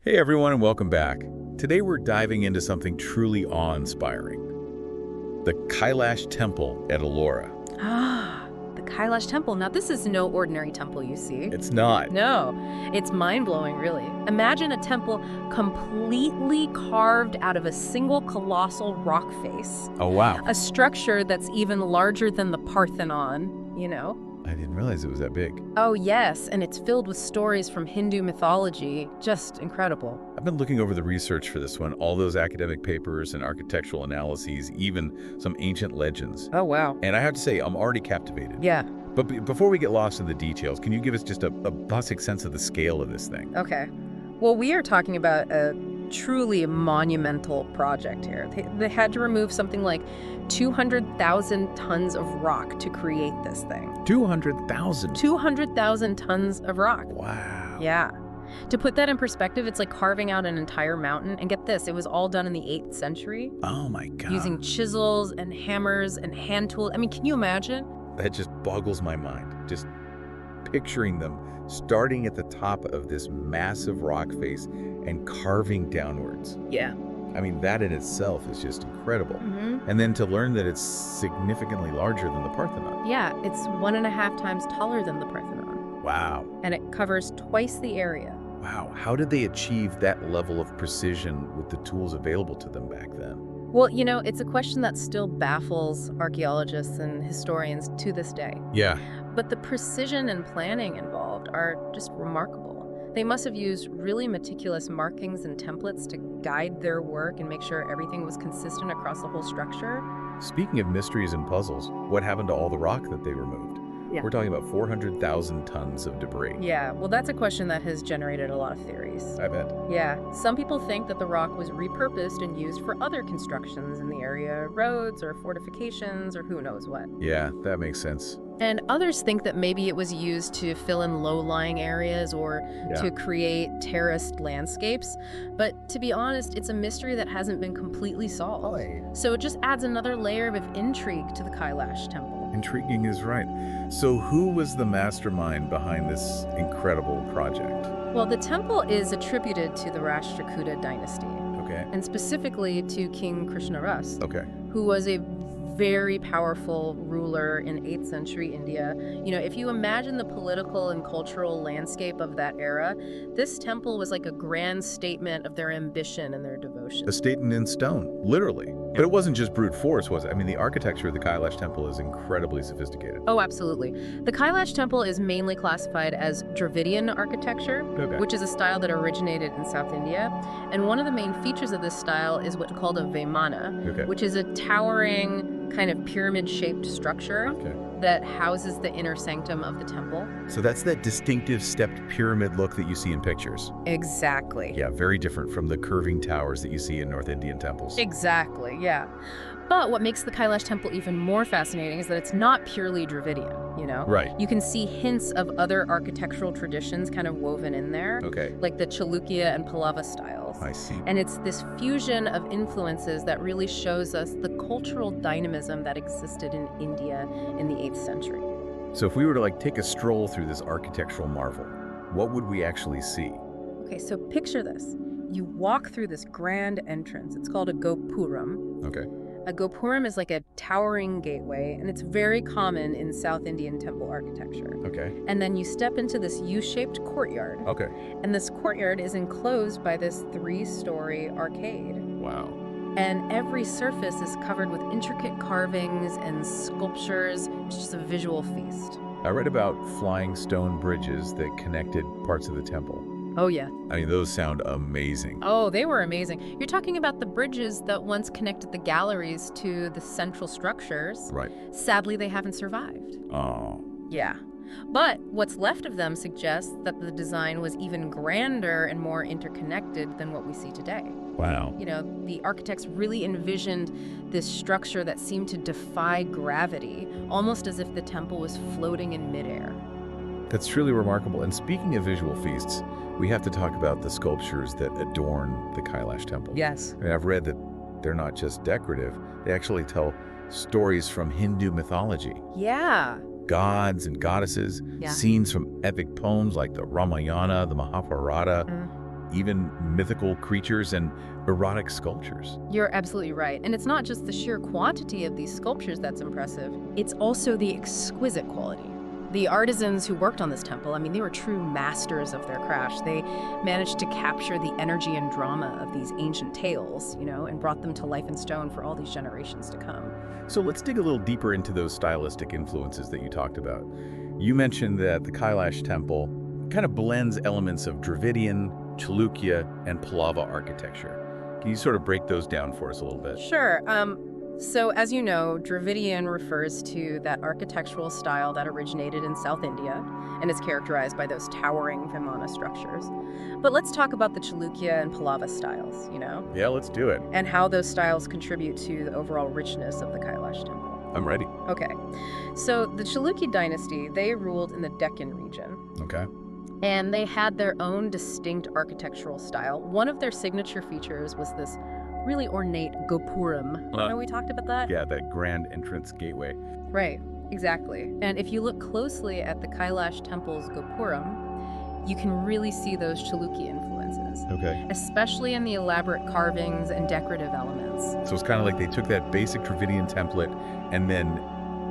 Hey everyone, and welcome back. Today we're diving into something truly awe-inspiring. The Kailash Temple at Ellora. Ah, the Kailash Temple. Now, this is no ordinary temple, you see. It's not. No, it's mind-blowing, really. Imagine a temple completely carved out of a single colossal rock face. Oh wow. A structure that's even larger than the Parthenon, you know? I didn't realize it was that big. Oh, yes, and it's filled with stories from Hindu mythology. Just incredible. I've been looking over the research for this one, all those academic papers and architectural analyses, even some ancient legends. Oh, wow. And I have to say, I'm already captivated. Yeah. But before we get lost in the details, can you give us just a basic sense of the scale of this thing? Okay. Well, we are talking about a truly monumental project here. They had to remove something like 200,000 tons of rock to create this thing. 200,000? 200,000 tons of rock. Wow. Yeah. To put that in perspective, it's like carving out an entire mountain. And get this, it was all done in the 8th century. Oh my God. Using chisels and hammers and hand tools. I mean, can you imagine? That just boggles my mind. Just picturing them starting at the top of this massive rock face and carving downwards. Yeah. I mean, that in itself is just incredible. Mm-hmm. And then to learn that it's significantly larger than the Parthenon. Yeah, it's 1.5 times taller than the Parthenon. Wow. And it covers twice the area. Wow. How did they achieve that level of precision with the tools available to them back then? Well, you know, it's a question that still baffles archaeologists and historians to this day. Yeah. But the precision and planning involved are just remarkable. They must have used really meticulous markings and templates to guide their work and make sure everything was consistent across the whole structure. Speaking of mysteries and puzzles, what happened to all the rock that they removed? Yeah. We're talking about 400,000 tons of debris. Yeah, well, that's a question that has generated a lot of theories. I bet. Yeah, some people think that the rock was repurposed and used for other constructions in the area, roads or fortifications or who knows what. Yeah, that makes sense. And others think that maybe it was used to fill in low-lying areas or to create terraced landscapes. But to be honest, it's a mystery that hasn't been completely solved. So it just adds another layer of intrigue to the Kailash Temple. Intriguing is right. So who was the mastermind behind this incredible project? Well, the temple is attributed to the Rashtrakuta dynasty, Okay. and specifically to King Krishnaras, Okay. who was a very powerful ruler in 8th century India. You know, if you imagine the political and cultural landscape of that era, this temple was like a grand statement of their ambition and their devotion. A statement in stone, literally. But it wasn't just brute force, was it? I mean, the architecture of the Kailash Temple is incredibly sophisticated. Oh, absolutely. The Kailash Temple is mainly classified as Dravidian architecture, which is a style that originated in South India. And one of the main features of this style is what's called a Vaimana, which is a towering kind of pyramid-shaped structure that houses the inner sanctum of the temple. So that's that distinctive stepped pyramid look that you see in pictures. Exactly. Yeah, very different from the curving towers that you see in North Indian temples. Exactly, yeah. But what makes the Kailash Temple even more fascinating is that it's not purely Dravidian, you know? Right. You can see hints of other architectural traditions kind of woven in there, like the Chalukya and Pallava styles. I see. And it's this fusion of influences that really shows us the cultural dynamism that existed in India in the 8th century. So if we were to take a stroll through this architectural marvel, what would we actually see? Okay, so picture this. You walk through this grand entrance. It's called a gopuram. Okay. A gopuram is like a towering gateway, and it's very common in South Indian temple architecture. Okay. And then you step into this U-shaped courtyard. Okay. And this courtyard is enclosed by this 3-story arcade. Wow. And every surface is covered with intricate carvings and sculptures. It's just a visual feast. I read about flying stone bridges that connected parts of the temple. Oh, yeah. I mean, those sound amazing. Oh, they were amazing. You're talking about the bridges that once connected the galleries to the central structures. Right. Sadly, they haven't survived. Oh. Yeah. But what's left of them suggests that the design was even grander and more interconnected than what we see today. Wow. You know, the architects really envisioned this structure that seemed to defy gravity, almost as if the temple was floating in midair. That's truly remarkable. And speaking of visual feasts, we have to talk about the sculptures that adorn the Kailash Temple. Yes. I mean, I've read that they're not just decorative, they actually tell stories from Hindu mythology. Yeah. Gods and goddesses, scenes from epic poems like the Ramayana, the Mahabharata. even mythical creatures and erotic sculptures. You're absolutely right. And it's not just the sheer quantity of these sculptures that's impressive, it's also the exquisite quality. The artisans who worked on this temple, I mean, they were true masters of their craft. They managed to capture the energy and drama of these ancient tales, and brought them to life in stone for all these generations to come. So let's dig a little deeper into those stylistic influences that you talked about. You mentioned that the Kailasa temple kind of blends elements of Dravidian, Chalukya, and Pallava architecture. Can you sort of break those down for us a little bit? Sure. So as you know, Dravidian refers to that architectural style that originated in South India and is characterized by those towering Vimana structures. But let's talk about the Chalukya and Pallava styles, Yeah, let's do it. and how those styles contribute to the overall richness of the Kailasa temple. I'm ready. Okay, so the Chalukya dynasty, they ruled in the Deccan region. Okay. And they had their own distinct architectural style. One of their signature features was this really ornate gopuram. We talked about that? Yeah, that grand entrance gateway. Right, exactly. And if you look closely at the Kailasa temple's gopuram, you can really see those Chalukya influences, Okay. especially in the elaborate carvings and decorative elements. So it's kind of like they took that basic Dravidian template and then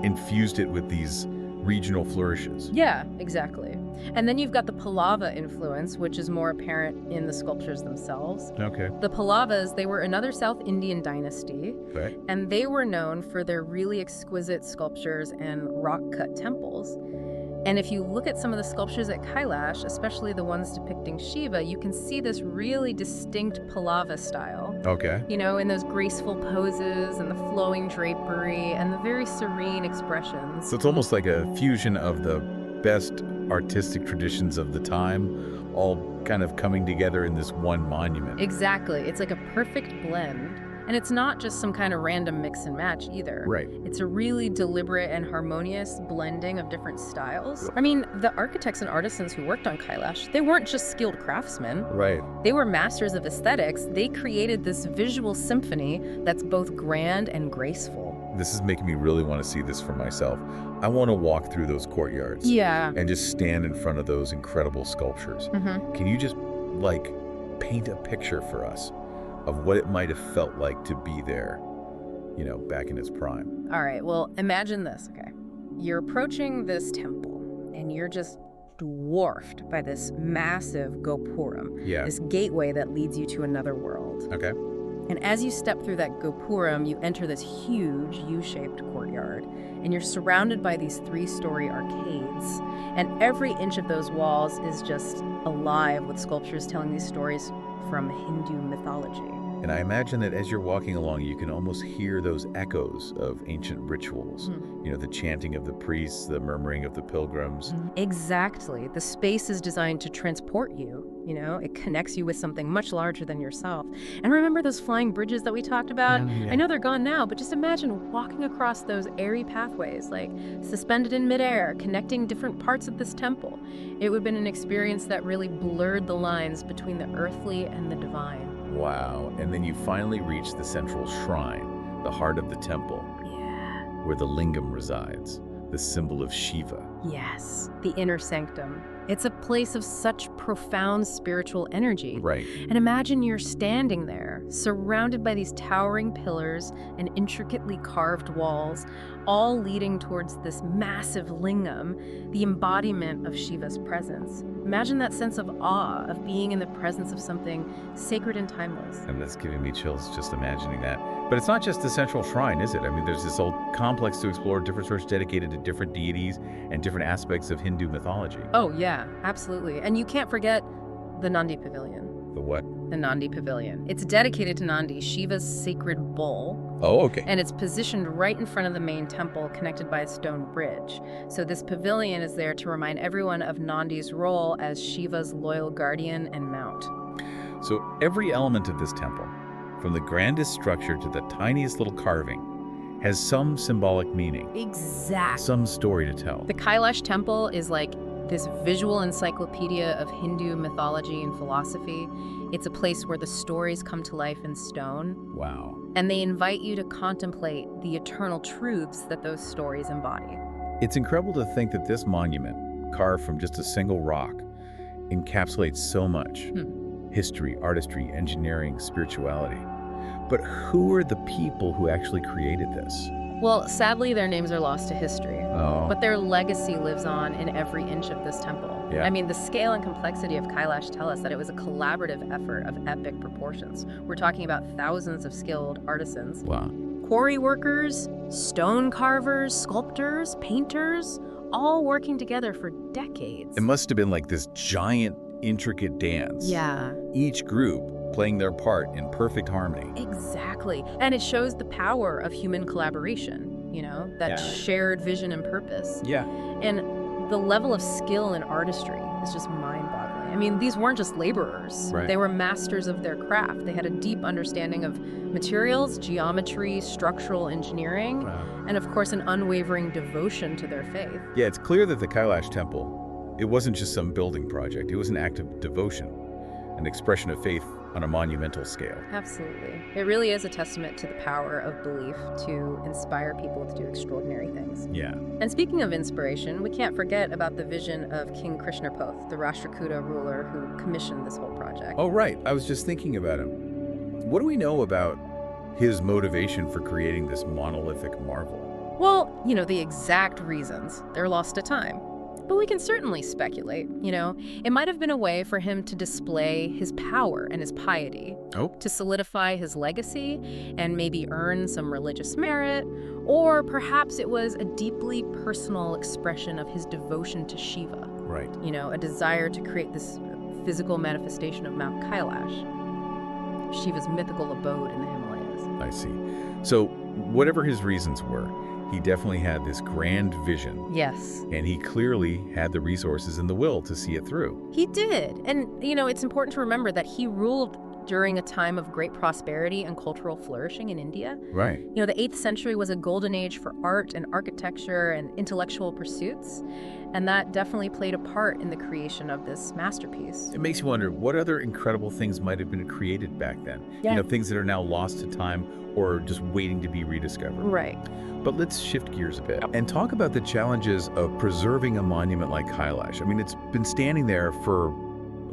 infused it with these regional flourishes. Yeah, exactly. And then you've got the Pallava influence, which is more apparent in the sculptures themselves. Okay. The Pallavas, they were another South Indian dynasty, Right. and they were known for their really exquisite sculptures and rock-cut temples. And if you look at some of the sculptures at Kailasa, especially the ones depicting Shiva, you can see this really distinct Pallava style. Okay. In those graceful poses and the flowing drapery and the very serene expressions. So it's almost like a fusion of the best artistic traditions of the time, all kind of coming together in this one monument. Exactly. It's like a perfect blend. And it's not just some kind of random mix and match either. Right. It's a really deliberate and harmonious blending of different styles. I mean, the architects and artisans who worked on Kailasa, they weren't just skilled craftsmen. Right. They were masters of aesthetics. They created this visual symphony that's both grand and graceful. This is making me really want to see this for myself. I want to walk through those courtyards. Yeah. And just stand in front of those incredible sculptures. Mm-hmm. Can you just, paint a picture for us of what it might have felt like to be there, back in its prime? All right, well, imagine this, okay? You're approaching this temple, and you're just dwarfed by this massive gopuram, Yeah. this gateway that leads you to another world. Okay. And as you step through that gopuram, you enter this huge U-shaped courtyard, and you're surrounded by these 3-story arcades. And every inch of those walls is just alive with sculptures telling these stories from Hindu mythology. And I imagine that as you're walking along, you can almost hear those echoes of ancient rituals. The chanting of the priests, the murmuring of the pilgrims. Exactly. The space is designed to transport you. It connects you with something much larger than yourself. And remember those flying bridges that we talked about? Yeah. I know they're gone now, but just imagine walking across those airy pathways, suspended in midair, connecting different parts of this temple. It would have been an experience that really blurred the lines between the earthly and the divine. Wow. And then you finally reach the central shrine, the heart of the temple. Yeah. Where the lingam resides, the symbol of Shiva. Yes, the inner sanctum. It's a place of such profound spiritual energy. Right. And imagine you're standing there, surrounded by these towering pillars and intricately carved walls, all leading towards this massive lingam, the embodiment of Shiva's presence. Imagine that sense of awe of being in the presence of something sacred and timeless. And that's giving me chills just imagining that. But it's not just the central shrine, is it? I mean, there's this whole complex to explore, different sorts dedicated to different deities and different aspects of Hindu mythology. Oh, yeah, absolutely. And you can't forget the Nandi Pavilion. The what? The Nandi Pavilion. It's dedicated to Nandi, Shiva's sacred bull. Oh, okay. And it's positioned right in front of the main temple, connected by a stone bridge. So this pavilion is there to remind everyone of Nandi's role as Shiva's loyal guardian and mount. So every element of this temple, from the grandest structure to the tiniest little carving, has some symbolic meaning. Exactly. Some story to tell. The Kailasa temple is like this visual encyclopedia of Hindu mythology and philosophy. It's a place where the stories come to life in stone. Wow. And they invite you to contemplate the eternal truths that those stories embody. It's incredible to think that this monument, carved from just a single rock, encapsulates so much. history, artistry, engineering, spirituality. But who are the people who actually created this? Well, sadly, their names are lost to history. Oh. But their legacy lives on in every inch of this temple. Yeah. I mean, the scale and complexity of Kailash tell us that it was a collaborative effort of epic proportions. We're talking about thousands of skilled artisans. Wow. Quarry workers, stone carvers, sculptors, painters, all working together for decades. It must have been like this giant, intricate dance. Yeah. Each group playing their part in perfect harmony. Exactly. And it shows the power of human collaboration, that shared vision and purpose. Yeah. And the level of skill and artistry is just mind-boggling. I mean, these weren't just laborers. Right. They were masters of their craft. They had a deep understanding of materials, geometry, structural engineering, and of course, an unwavering devotion to their faith. Yeah, it's clear that the Kailash Temple, it wasn't just some building project. It was an act of devotion, an expression of faith on a monumental scale. Absolutely. It really is a testament to the power of belief to inspire people to do extraordinary things. Yeah. And speaking of inspiration, we can't forget about the vision of King Krishnapoth, the Rashtrakuta ruler who commissioned this whole project. Oh, right. I was just thinking about him. What do we know about his motivation for creating this monolithic marvel? Well, the exact reasons. They're lost to time. But we can certainly speculate, It might have been a way for him to display his power and his piety, to solidify his legacy and maybe earn some religious merit, or perhaps it was a deeply personal expression of his devotion to Shiva. Right. A desire to create this physical manifestation of Mount Kailash, Shiva's mythical abode in the Himalayas. I see. So whatever his reasons were, he definitely had this grand vision. Yes. And he clearly had the resources and the will to see it through. He did. And, it's important to remember that he ruled during a time of great prosperity and cultural flourishing in India. Right. The 8th century was a golden age for art and architecture and intellectual pursuits. And that definitely played a part in the creation of this masterpiece. It makes you wonder what other incredible things might have been created back then. Yeah. Things that are now lost to time or just waiting to be rediscovered. Right. But let's shift gears a bit and talk about the challenges of preserving a monument like Kailash. I mean, it's been standing there for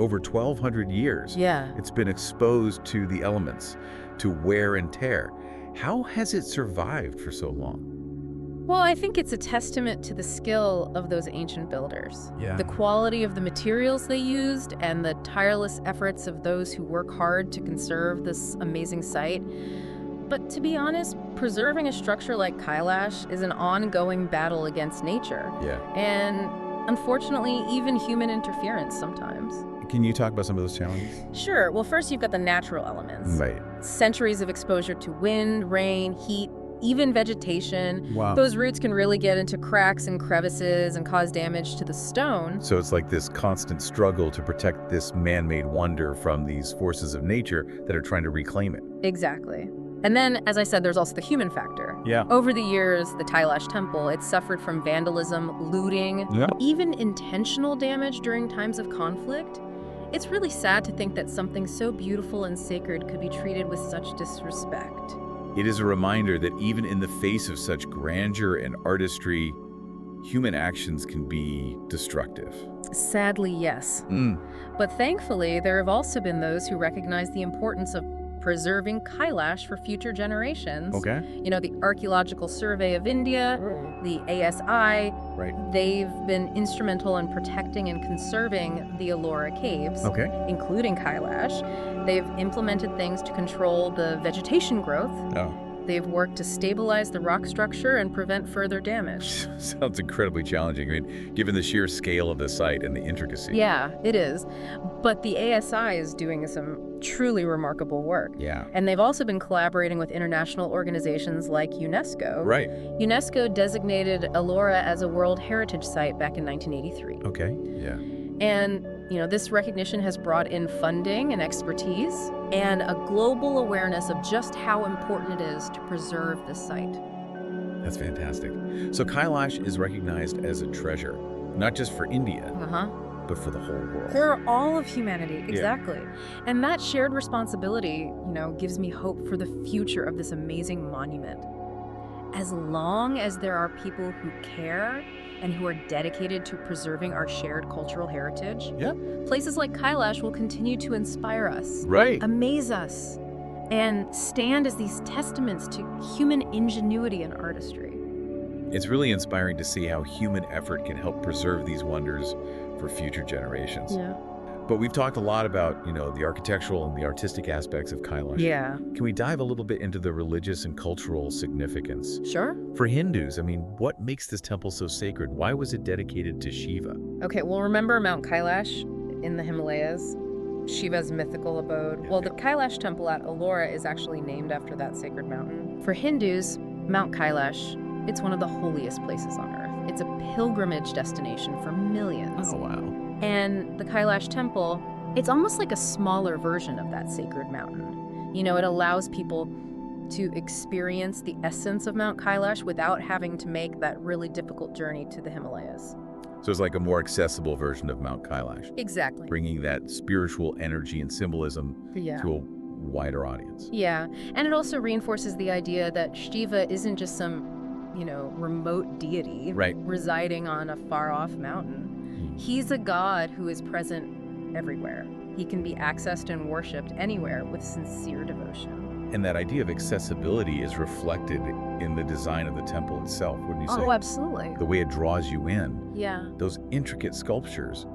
over 1,200 years. Yeah. It's been exposed to the elements, to wear and tear. How has it survived for so long? Well, I think it's a testament to the skill of those ancient builders. Yeah. The quality of the materials they used and the tireless efforts of those who work hard to conserve this amazing site. But to be honest, preserving a structure like Kailash is an ongoing battle against nature. Yeah. And unfortunately, even human interference sometimes. Can you talk about some of those challenges? Sure. Well, first you've got the natural elements. Right. Centuries of exposure to wind, rain, heat, even vegetation. Wow. Those roots can really get into cracks and crevices and cause damage to the stone. So it's like this constant struggle to protect this man-made wonder from these forces of nature that are trying to reclaim it. Exactly. And then, as I said, there's also the human factor. Yeah. Over the years, the Kailash temple, it suffered from vandalism, looting, even intentional damage during times of conflict. It's really sad to think that something so beautiful and sacred could be treated with such disrespect. It is a reminder that even in the face of such grandeur and artistry, human actions can be destructive. Sadly, yes. But thankfully, there have also been those who recognize the importance of preserving Kailash for future generations. Okay. The Archaeological Survey of India, the ASI, they've been instrumental in protecting and conserving the Ellora caves, including Kailash. They've implemented things to control the vegetation growth. They've worked to stabilize the rock structure and prevent further damage. Sounds incredibly challenging, I mean, given the sheer scale of the site and the intricacy. Yeah, it is. But the ASI is doing some truly remarkable work. Yeah. And they've also been collaborating with international organizations like UNESCO. Right. UNESCO designated Ellora as a World Heritage Site back in 1983. Okay, yeah. And, this recognition has brought in funding and expertise and a global awareness of just how important it is to preserve this site. That's fantastic. So Kailash is recognized as a treasure, not just for India, but for the whole world. For all of humanity, exactly. Yeah. And that shared responsibility, gives me hope for the future of this amazing monument. As long as there are people who care and who are dedicated to preserving our shared cultural heritage. Yeah. Places like Kailash will continue to inspire us, Right. amaze us, and stand as these testaments to human ingenuity and artistry. It's really inspiring to see how human effort can help preserve these wonders for future generations. Yeah. But we've talked a lot about, the architectural and the artistic aspects of Kailash. Yeah. Can we dive a little bit into the religious and cultural significance? Sure. For Hindus, what makes this temple so sacred? Why was it dedicated to Shiva? Okay, well, remember Mount Kailash in the Himalayas? Shiva's mythical abode. Well, the Kailash temple at Ellora is actually named after that sacred mountain. For Hindus, Mount Kailash, it's one of the holiest places on earth. It's a pilgrimage destination for millions. Oh, wow. And the Kailash temple, it's almost like a smaller version of that sacred mountain. It allows people to experience the essence of Mount Kailash without having to make that really difficult journey to the Himalayas. So it's like a more accessible version of Mount Kailash. Exactly. Bringing that spiritual energy and symbolism Yeah. to a wider audience. Yeah, and it also reinforces the idea that Shiva isn't just some, remote deity residing on a far-off mountain. He's a god who is present everywhere. He can be accessed and worshipped anywhere with sincere devotion. And that idea of accessibility is reflected in the design of the temple itself, wouldn't you say? Oh, absolutely. The way it draws you in. Yeah. Those intricate sculptures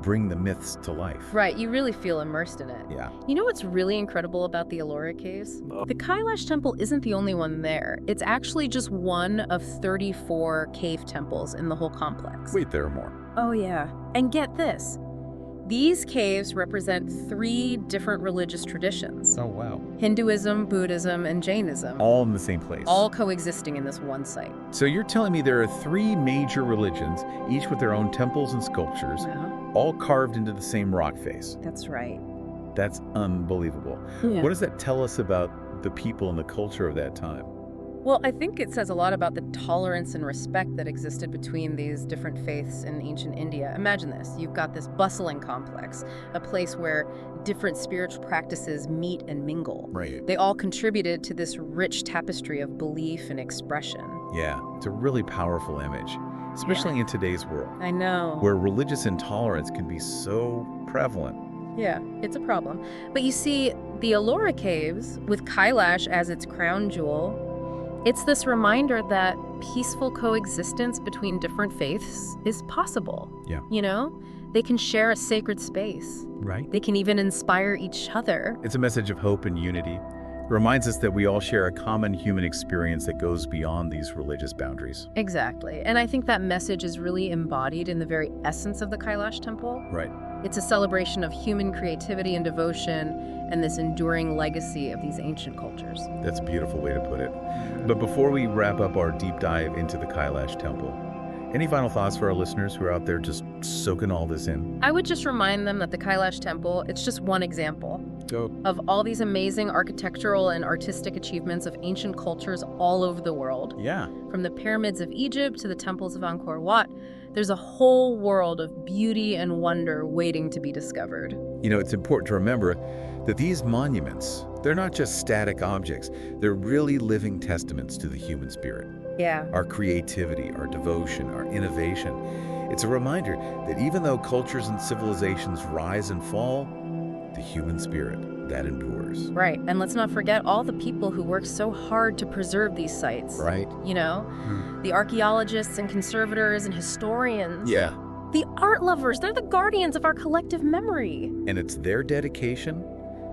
bring the myths to life. Right, you really feel immersed in it. Yeah. You know what's really incredible about the Ellora caves? The Kailash temple isn't the only one there. It's actually just one of 34 cave temples in the whole complex. Wait, there are more. Oh, yeah. And get this. These caves represent 3 different religious traditions. Oh, wow. Hinduism, Buddhism, and Jainism. All in the same place. All coexisting in this one site. So you're telling me there are 3 major religions, each with their own temples and sculptures, all carved into the same rock face. That's right. That's unbelievable. Yeah. What does that tell us about the people and the culture of that time? Well, I think it says a lot about the tolerance and respect that existed between these different faiths in ancient India. Imagine this. You've got this bustling complex, a place where different spiritual practices meet and mingle. Right. They all contributed to this rich tapestry of belief and expression. Yeah, it's a really powerful image, especially in today's world, I know. where religious intolerance can be so prevalent. Yeah, it's a problem. But you see, the Ellora Caves, with Kailash as its crown jewel, it's this reminder that peaceful coexistence between different faiths is possible. Yeah. They can share a sacred space. Right. They can even inspire each other. It's a message of hope and unity. It reminds us that we all share a common human experience that goes beyond these religious boundaries. Exactly. And I think that message is really embodied in the very essence of the Kailash temple. Right. It's a celebration of human creativity and devotion and this enduring legacy of these ancient cultures. That's a beautiful way to put it. But before we wrap up our deep dive into the Kailash temple, any final thoughts for our listeners who are out there just soaking all this in? I would just remind them that the Kailash temple, it's just one example of all these amazing architectural and artistic achievements of ancient cultures all over the world. Yeah. From the pyramids of Egypt to the temples of Angkor Wat, there's a whole world of beauty and wonder waiting to be discovered. It's important to remember that these monuments, they're not just static objects. They're really living testaments to the human spirit. Yeah. Our creativity, our devotion, our innovation. It's a reminder that even though cultures and civilizations rise and fall, the human spirit, that endures. Right. And let's not forget all the people who work so hard to preserve these sites. Right. The archaeologists and conservators and historians. Yeah. The art lovers, they're the guardians of our collective memory. And it's their dedication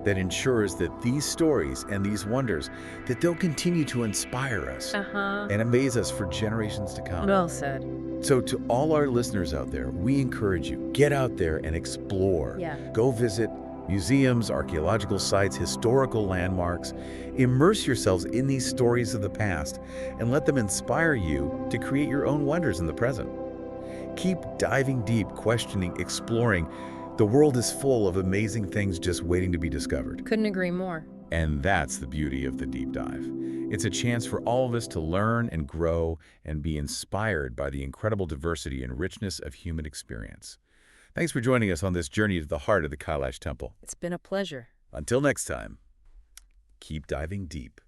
that ensures that these stories and these wonders, that they'll continue to inspire us and amaze us for generations to come. Well said. So to all our listeners out there, we encourage you, get out there and explore. Yeah. Go visit museums, archaeological sites, historical landmarks. Immerse yourselves in these stories of the past and let them inspire you to create your own wonders in the present. Keep diving deep, questioning, exploring. The world is full of amazing things just waiting to be discovered. Couldn't agree more. And that's the beauty of the deep dive. It's a chance for all of us to learn and grow and be inspired by the incredible diversity and richness of human experience. Thanks for joining us on this journey to the heart of the Kailash Temple. It's been a pleasure. Until next time, keep diving deep.